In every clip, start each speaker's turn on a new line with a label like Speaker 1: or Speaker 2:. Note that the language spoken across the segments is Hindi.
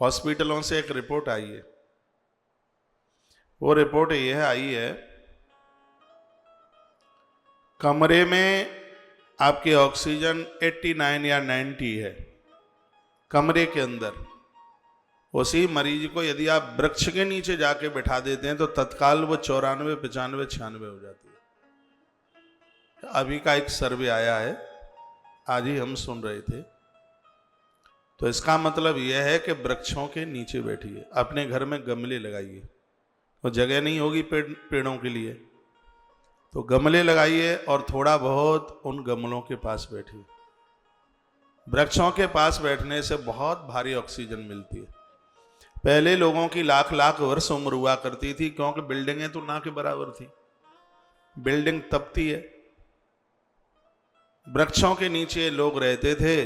Speaker 1: हॉस्पिटलों से एक रिपोर्ट आई है। वो रिपोर्ट यह आई है, कमरे में आपकी ऑक्सीजन 89 या 90 है कमरे के अंदर। उसी मरीज को यदि आप वृक्ष के नीचे जाके बिठा देते हैं तो तत्काल वो 94, 95, 96 हो जाती है। अभी का एक सर्वे आया है, आज ही हम सुन रहे थे। तो इसका मतलब यह है कि वृक्षों के नीचे बैठिए, अपने घर में गमले लगाइए। तो जगह नहीं होगी पेड़ों के लिए तो गमले लगाइए और थोड़ा बहुत उन गमलों के पास बैठिए। वृक्षों के पास बैठने से बहुत भारी ऑक्सीजन मिलती है। पहले लोगों की लाख लाख वर्ष उम्र हुआ करती थी, क्योंकि बिल्डिंगें तो ना के बराबर थी। बिल्डिंग तपती है, वृक्षों के नीचे लोग रहते थे,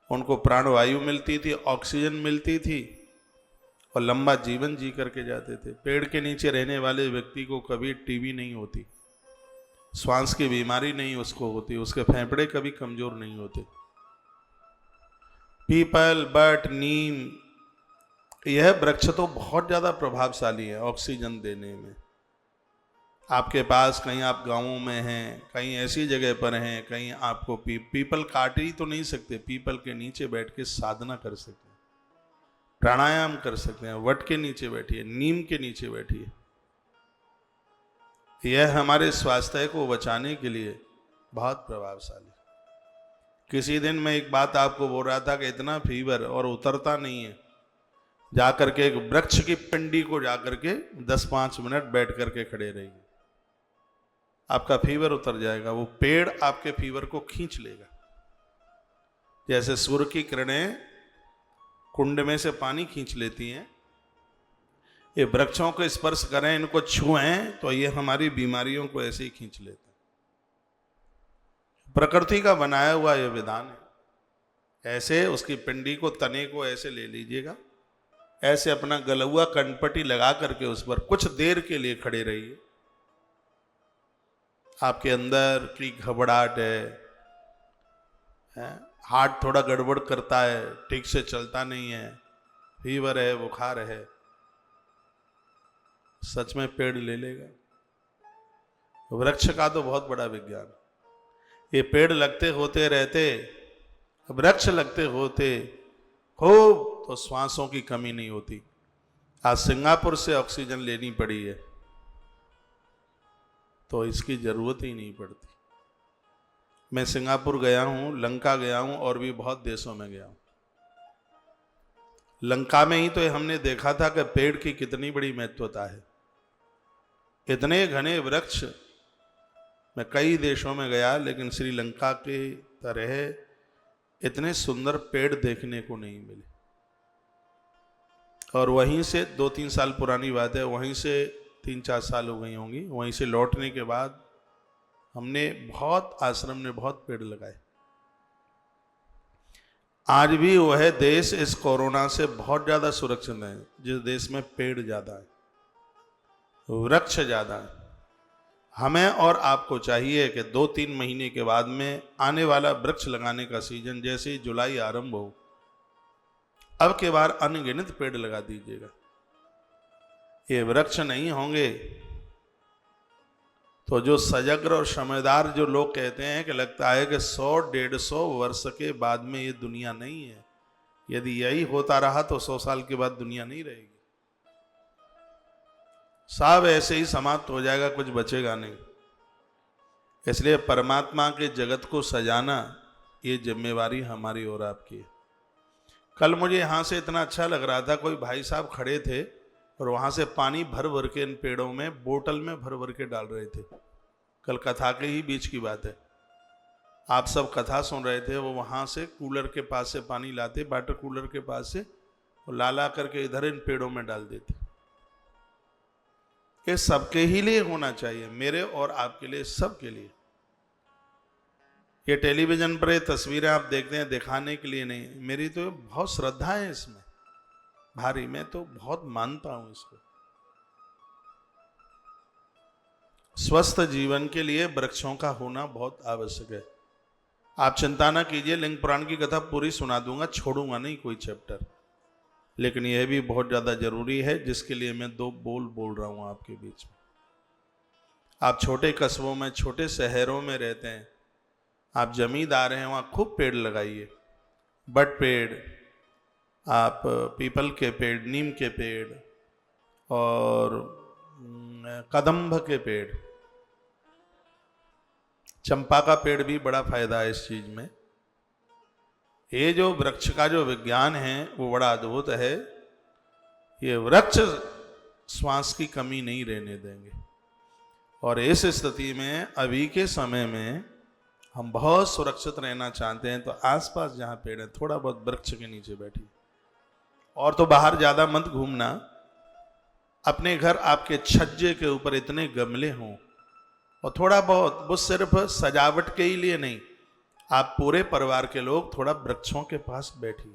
Speaker 1: उनको प्राणवायु मिलती थी, ऑक्सीजन मिलती थी और लंबा जीवन जी करके जाते थे। पेड़ के नीचे रहने वाले व्यक्ति को कभी टीबी नहीं होती, श्वास की बीमारी नहीं उसको होती, उसके फेफड़े कभी कमजोर नहीं होते। पीपल, बट, नीम, यह वृक्ष तो बहुत ज़्यादा प्रभावशाली है ऑक्सीजन देने में। आपके पास कहीं आप गाँवों में हैं, कहीं ऐसी जगह पर हैं, कहीं आपको पीपल काट ही तो नहीं सकते, पीपल के नीचे बैठ के साधना कर सकते हैं, प्राणायाम कर सकते हैं। वट के नीचे बैठिए, नीम के नीचे बैठिए। यह हमारे स्वास्थ्य को बचाने के लिए बहुत प्रभावशाली। किसी दिन मैं एक बात आपको बोल रहा था कि इतना फीवर और उतरता नहीं है, जाकर के एक वृक्ष की पिंडी को जाकर के 10-5 मिनट बैठ करके खड़े रहिए, आपका फीवर उतर जाएगा। वो पेड़ आपके फीवर को खींच लेगा। जैसे सूर्य की किरणें कुंड में से पानी खींच लेती हैं, ये वृक्षों को स्पर्श करें, इनको छुएं तो ये हमारी बीमारियों को ऐसे ही खींच लेते हैं। प्रकृति का बनाया हुआ यह विधान है। ऐसे उसकी पिंडी को, तने को ऐसे ले लीजिएगा, ऐसे अपना गलुआ कनपटी लगा करके उस पर कुछ देर के लिए खड़े रहिए। आपके अंदर की घबराहट है, हार्ट थोड़ा गड़बड़ करता है, ठीक से चलता नहीं है, फीवर है, बुखार है, सच में पेड़ ले लेगा। वृक्ष का तो बहुत बड़ा विज्ञान। ये पेड़ लगते होते रहते, वृक्ष लगते होते खूब, तो श्वासों की कमी नहीं होती। आज सिंगापुर से ऑक्सीजन लेनी पड़ी है तो इसकी जरूरत ही नहीं पड़ती। मैं सिंगापुर गया हूं, लंका गया हूं और भी बहुत देशों में गया हूं। लंका में ही तो हमने देखा था कि पेड़ की कितनी बड़ी महत्वता है। इतने घने वृक्ष, मैं कई देशों में गया लेकिन श्रीलंका के तरह इतने सुंदर पेड़ देखने को नहीं मिले। और वहीं से 2-3 साल पुरानी बात है, वहीं से 3-4 साल हो गई होंगी, वहीं से लौटने के बाद हमने बहुत, आश्रम ने बहुत पेड़ लगाए। आज भी वह देश इस कोरोना से बहुत ज़्यादा सुरक्षित है जिस देश में पेड़ ज़्यादा है, वृक्ष ज़्यादा है। हमें और आपको चाहिए कि 2-3 महीने के बाद में आने वाला वृक्ष लगाने का सीजन, जैसे ही जुलाई आरंभ हो, अब के बार अनगिनत पेड़ लगा दीजिएगा। ये वृक्ष नहीं होंगे तो जो सजग और समझदार जो लोग कहते हैं कि लगता है कि 100-150 वर्ष के बाद में ये दुनिया नहीं है, यदि यही होता रहा तो 100 साल के बाद दुनिया नहीं रहेगी, सब ऐसे ही समाप्त हो जाएगा, कुछ बचेगा नहीं। इसलिए परमात्मा के जगत को सजाना ये जिम्मेवारी हमारी और आपकी है। कल मुझे यहाँ से इतना अच्छा लग रहा था, कोई भाई साहब खड़े थे और वहाँ से पानी भर भर के इन पेड़ों में, बोतल में भर भर के डाल रहे थे। कल कथा के ही बीच की बात है, आप सब कथा सुन रहे थे। वो वहाँ से कूलर के पास से पानी लाते, वाटर कूलर के पास से, और ला करके इधर इन पेड़ों में डाल देते। ये सबके ही लिए होना चाहिए, मेरे और आपके लिए, सबके लिए। ये टेलीविजन पर ये तस्वीरें आप देखते हैं दिखाने के लिए नहीं, मेरी तो बहुत श्रद्धा है इसमें भारी, मैं तो बहुत मानता हूं इसको। स्वस्थ जीवन के लिए वृक्षों का होना बहुत आवश्यक है। आप चिंता ना कीजिए, लिंग पुराण की कथा पूरी सुना दूंगा, छोड़ूंगा नहीं कोई चैप्टर। लेकिन यह भी बहुत ज़्यादा जरूरी है, जिसके लिए मैं 2 बोल रहा हूँ आपके बीच में। आप छोटे कस्बों में, छोटे शहरों में रहते हैं, आप जमींदार हैं, वहाँ खूब पेड़ लगाइए, बट पेड़, आप पीपल के पेड़, नीम के पेड़ और कदम्ब के पेड़, चंपा का पेड़ भी बड़ा फायदा है इस चीज में। ये जो वृक्ष का जो विज्ञान है वो बड़ा अद्भुत है। ये वृक्ष श्वास की कमी नहीं रहने देंगे। और इस स्थिति में अभी के समय में हम बहुत सुरक्षित रहना चाहते हैं, तो आसपास जहाँ पेड़ है थोड़ा बहुत वृक्ष के नीचे बैठिए। और तो बाहर ज़्यादा मत घूमना। अपने घर आपके छज्जे के ऊपर इतने गमले हों, और थोड़ा बहुत, वो सिर्फ सजावट के ही लिए नहीं, आप पूरे परिवार के लोग थोड़ा वृक्षों के पास बैठिए।